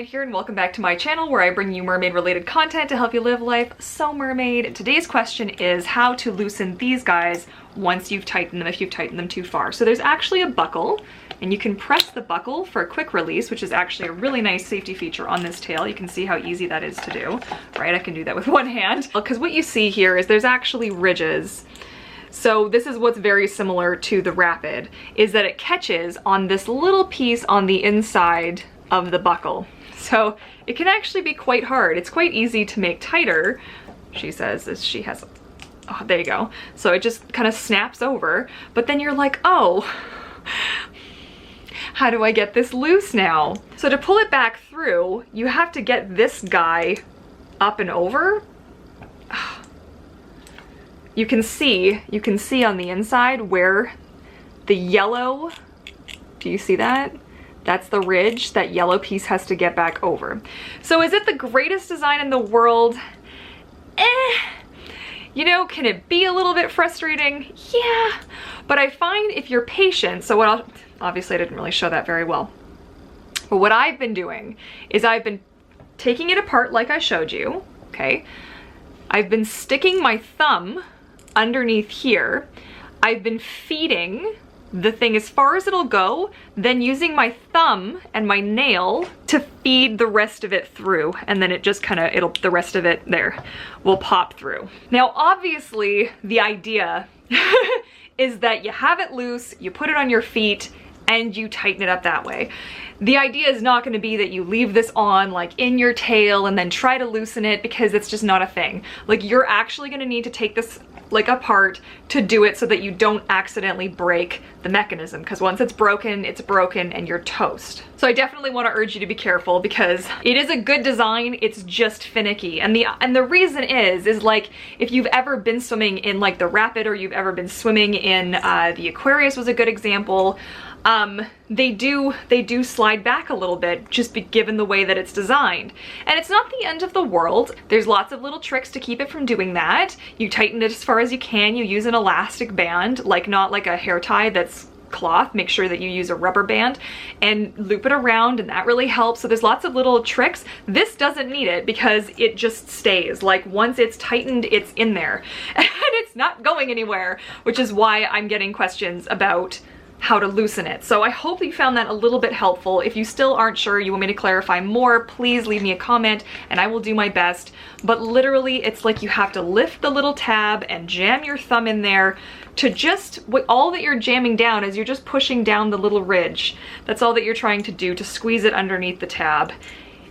Mermaid here, and welcome back to my channel where I bring you mermaid related content to help you live life so mermaid. Today's question is how to loosen these guys once you've tightened them, if you've tightened them too far. So there's actually a buckle, and you can press the buckle for a quick release, which is actually a really nice safety feature on this tail. You can see how easy that is to do, right? I can do that with one hand. Because what you see here is there's actually ridges. So this is what's very similar to the Rapid, is that it catches on this little piece on the inside of the buckle. So it can actually be quite hard. It's quite easy to make tighter, she says, as she has, oh, there you go. So it just kind of snaps over, but then you're like, oh, how do I get this loose now? So to pull it back through, you have to get this guy up and over. You can see on the inside where the yellow, do you see that? That's the ridge that yellow piece has to get back over. So is it the greatest design in the world? You know, can it be a little bit frustrating? Yeah, but I find if you're patient, so obviously I didn't really show that very well. But what I've been doing is I've been taking it apart like I showed you, okay? I've been sticking my thumb underneath here. I've been feeding the thing as far as it'll go, then using my thumb and my nail to feed the rest of it through, and then it just kind of, the rest of it there will pop through. Now obviously the idea is that you have it loose, you put it on your feet, and you tighten it up that way. The idea is not going to be that you leave this on like in your tail and then try to loosen it, because it's just not a thing. Like, you're actually going to need to take this like apart to do it so that you don't accidentally break the mechanism, because once it's broken and you're toast. So I definitely want to urge you to be careful, because it is a good design, it's just finicky. And the reason is like, if you've ever been swimming in like the Rapid, or you've ever been swimming in the Aquarius was a good example, they do slide back a little bit, just given the way that it's designed. And it's not the end of the world. There's lots of little tricks to keep it from doing that. You tighten it as far as you can. You use an elastic band, like not like a hair tie that's cloth. Make sure that you use a rubber band and loop it around, and that really helps. So there's lots of little tricks. This doesn't need it because it just stays. Like, once it's tightened, it's in there and it's not going anywhere, which is why I'm getting questions about how to loosen it. So I hope you found that a little bit helpful. If you still aren't sure, you want me to clarify more, please leave me a comment and I will do my best. But literally, it's like you have to lift the little tab and jam your thumb in there to just, all that you're jamming down is you're just pushing down the little ridge. That's all that you're trying to do, to squeeze it underneath the tab.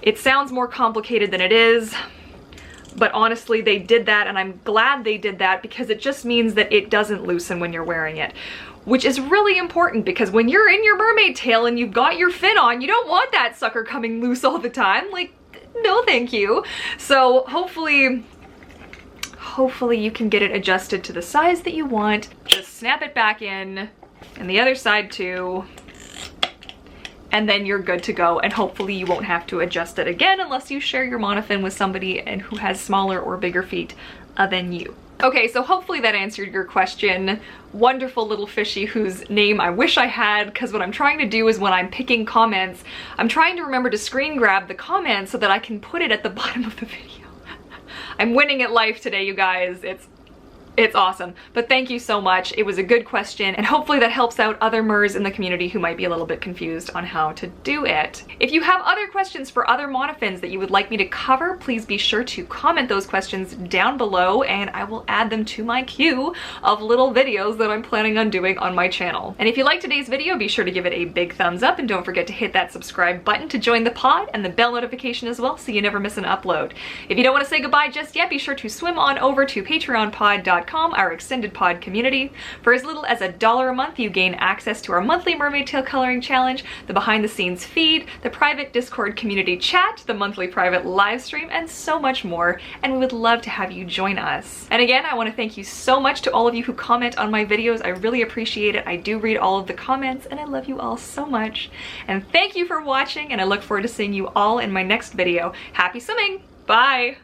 It sounds more complicated than it is, but honestly, they did that, and I'm glad they did that, because it just means that it doesn't loosen when you're wearing it, which is really important, because when you're in your mermaid tail and you've got your fin on, you don't want that sucker coming loose all the time. Like, no thank you. So hopefully you can get it adjusted to the size that you want. Just snap it back in, and the other side too, and then you're good to go. And hopefully you won't have to adjust it again unless you share your monofin with somebody and who has smaller or bigger feet than you. Okay, so hopefully that answered your question. Wonderful little fishy whose name I wish I had, because what I'm trying to do is when I'm picking comments, I'm trying to remember to screen grab the comments so that I can put it at the bottom of the video. I'm winning at life today, you guys. It's awesome. But thank you so much. It was a good question, and hopefully that helps out other MERS in the community who might be a little bit confused on how to do it. If you have other questions for other monofins that you would like me to cover, please be sure to comment those questions down below, and I will add them to my queue of little videos that I'm planning on doing on my channel. And if you liked today's video, be sure to give it a big thumbs up, and don't forget to hit that subscribe button to join the pod, and the bell notification as well, so you never miss an upload. If you don't want to say goodbye just yet, be sure to swim on over to patreonpod.com, our extended pod community. For as little as $1 a month, you gain access to our monthly mermaid tail coloring challenge, the behind the scenes feed, the private Discord community chat, the monthly private live stream, and so much more. And we would love to have you join us. And again, I want to thank you so much to all of you who comment on my videos. I really appreciate it. I do read all of the comments, and I love you all so much. And thank you for watching, and I look forward to seeing you all in my next video. Happy swimming! Bye!